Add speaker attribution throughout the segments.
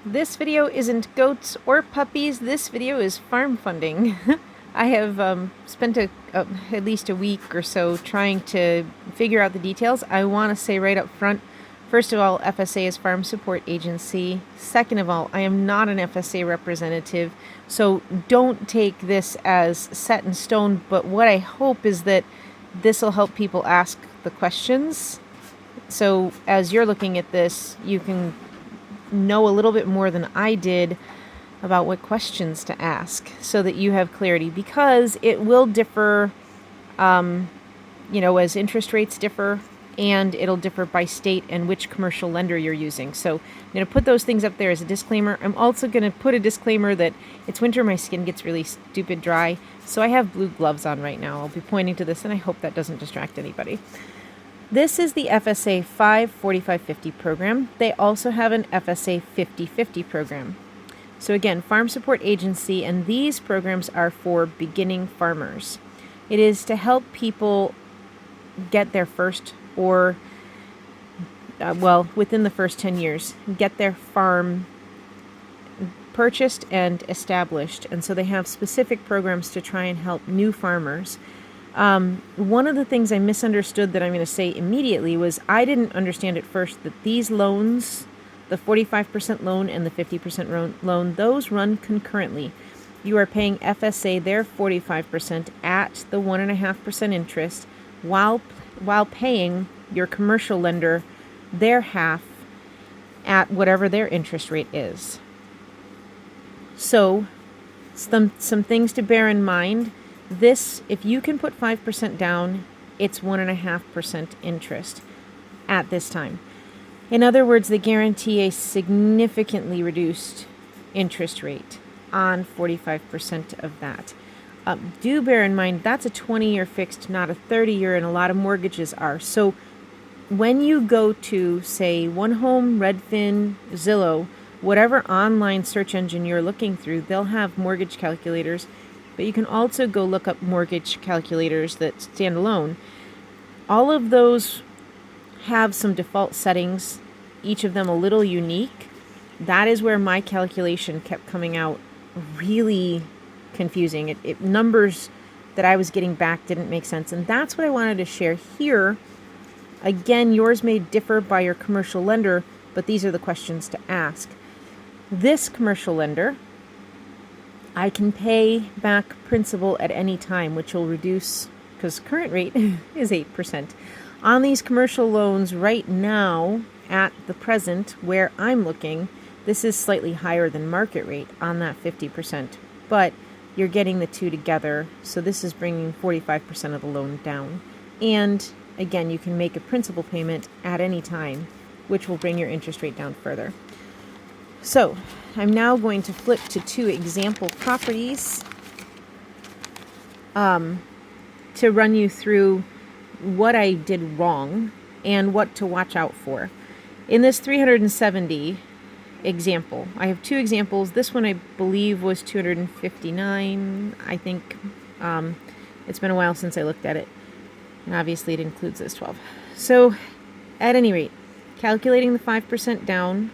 Speaker 1: This video isn't goats or puppies, this video is farm funding. I have spent at least a week or so trying to figure out the details. I want to say right up front, first of all, FSA is Farm Support Agency. Second of all, I am not an FSA representative, so don't take this as set in stone, but what I hope is that this will help people ask the questions. So as you're looking at this, you can know a little bit more than I did about what questions to ask so that you have clarity, because it will differ, as interest rates differ, and it'll differ by state and which commercial lender you're using. So I'm going to put those things up there as a disclaimer. I'm also going to put a disclaimer that it's winter, my skin gets really stupid dry, so I have blue gloves on right now. I'll be pointing to this, and I hope that doesn't distract anybody. This is the FSA 54550 program. They also have an FSA 5050 program. So again, Farm Support Agency, and these programs are for beginning farmers. It is to help people get their first within the first 10 years, get their farm purchased and established. And so they have specific programs to try and help new farmers. One of the things I misunderstood that I'm going to say immediately was I didn't understand at first that these loans, the 45% loan and the 50% loan, those run concurrently. You are paying FSA their 45% at the 1.5% interest while paying your commercial lender their half at whatever their interest rate is. So some things to bear in mind. This, if you can put 5% down, it's 1.5% interest at this time. In other words, they guarantee a significantly reduced interest rate on 45% of that. Do bear in mind, that's a 20-year fixed, not a 30-year, and a lot of mortgages are. So when you go to, say, One Home, Redfin, Zillow, whatever online search engine you're looking through, they'll have mortgage calculators. But you can also go look up mortgage calculators that stand alone. All of those have some default settings, each of them a little unique. That is where my calculation kept coming out really confusing. Numbers that I was getting back didn't make sense. And that's what I wanted to share here. Again, yours may differ by your commercial lender, but these are the questions to ask. This commercial lender, I can pay back principal at any time, which will reduce, because current rate is 8%. On these commercial loans right now, at the present, where I'm looking, this is slightly higher than market rate on that 50%. But you're getting the two together, so this is bringing 45% of the loan down. And again, you can make a principal payment at any time, which will bring your interest rate down further. So I'm now going to flip to two example properties to run you through what I did wrong and what to watch out for. In this 370 example, I have two examples. This one I believe was 259. I think it's been a while since I looked at it. And obviously it includes this 12. So at any rate, calculating the 5% down,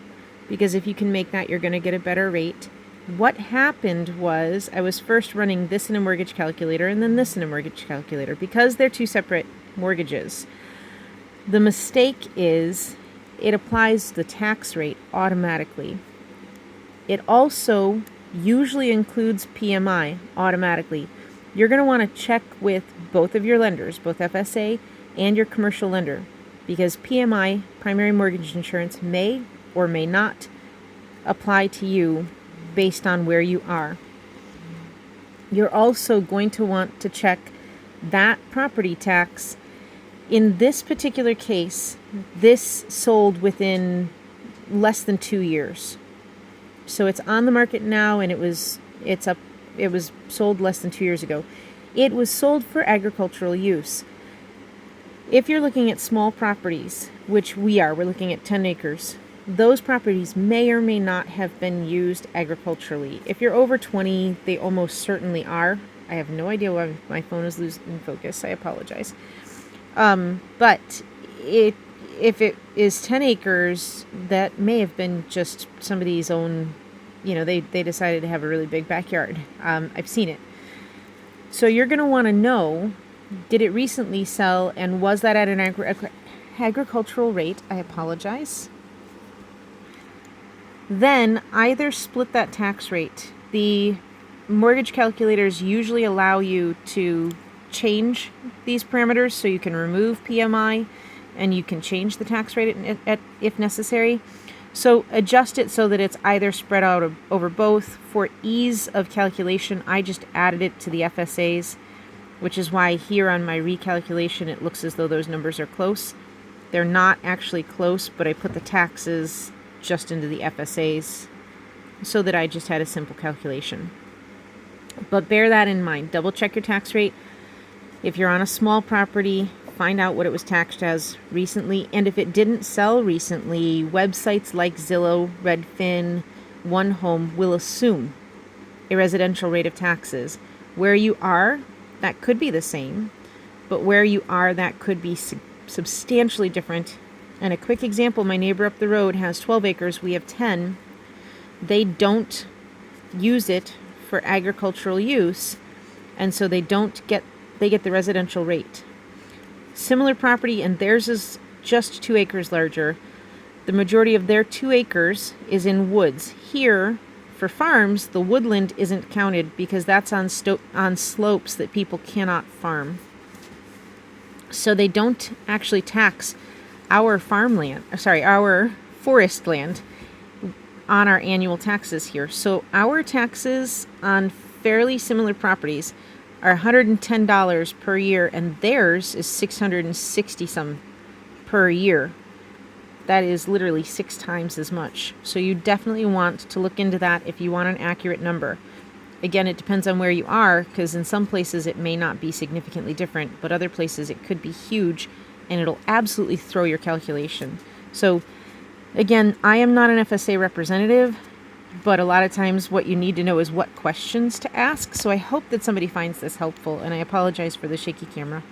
Speaker 1: because if you can make that, you're going to get a better rate. What happened was I was first running this in a mortgage calculator and then this in a mortgage calculator because they're two separate mortgages. The mistake is it applies the tax rate automatically. It also usually includes PMI automatically. You're going to want to check with both of your lenders, both FSA and your commercial lender, because PMI, primary mortgage insurance, may or may not apply to you based on where you are. You're also going to want to check that property tax. In this particular case, this sold within less than 2 years. So it's on the market now, and it was sold less than 2 years ago. It was sold for agricultural use. If you're looking at small properties, which we're looking at 10 acres, those properties may or may not have been used agriculturally. If you're over 20, they almost certainly are. I have no idea why my phone is losing focus. I apologize. But if it is 10 acres, that may have been just somebody's own, they decided to have a really big backyard. I've seen it. So you're going to want to know, did it recently sell, and was that at an agricultural rate? I apologize. Then either split that tax rate. The mortgage calculators usually allow you to change these parameters, so you can remove PMI and you can change the tax rate if necessary. So adjust it so that it's either spread out over both. For ease of calculation, I just added it to the FSAs, which is why here on my recalculation it looks as though those numbers are close. They're not actually close, but I put the taxes just into the FSAs so that I just had a simple calculation. But bear that in mind. Double check your tax rate. If you're on a small property, find out what it was taxed as recently. And if it didn't sell recently, websites like Zillow, Redfin, One Home will assume a residential rate of taxes. Where you are, that could be the same, but where you are, that could be substantially different. And a quick example, my neighbor up the road has 12 acres, we have 10. They don't use it for agricultural use, and so they get the residential rate. Similar property, and theirs is just 2 acres larger. The majority of their 2 acres is in woods. Here, for farms, the woodland isn't counted because that's on slopes that people cannot farm. So they don't actually tax our our forest land on our annual taxes here. So our taxes on fairly similar properties are $110 per year, and theirs is $660 some per year. That is literally 6 times as much. So you definitely want to look into that if you want an accurate number. Again, it depends on where you are, because in some places it may not be significantly different, but other places it could be huge, and it'll absolutely throw your calculation. So again, I am not an FSA representative, but a lot of times what you need to know is what questions to ask. So I hope that somebody finds this helpful, and I apologize for the shaky camera.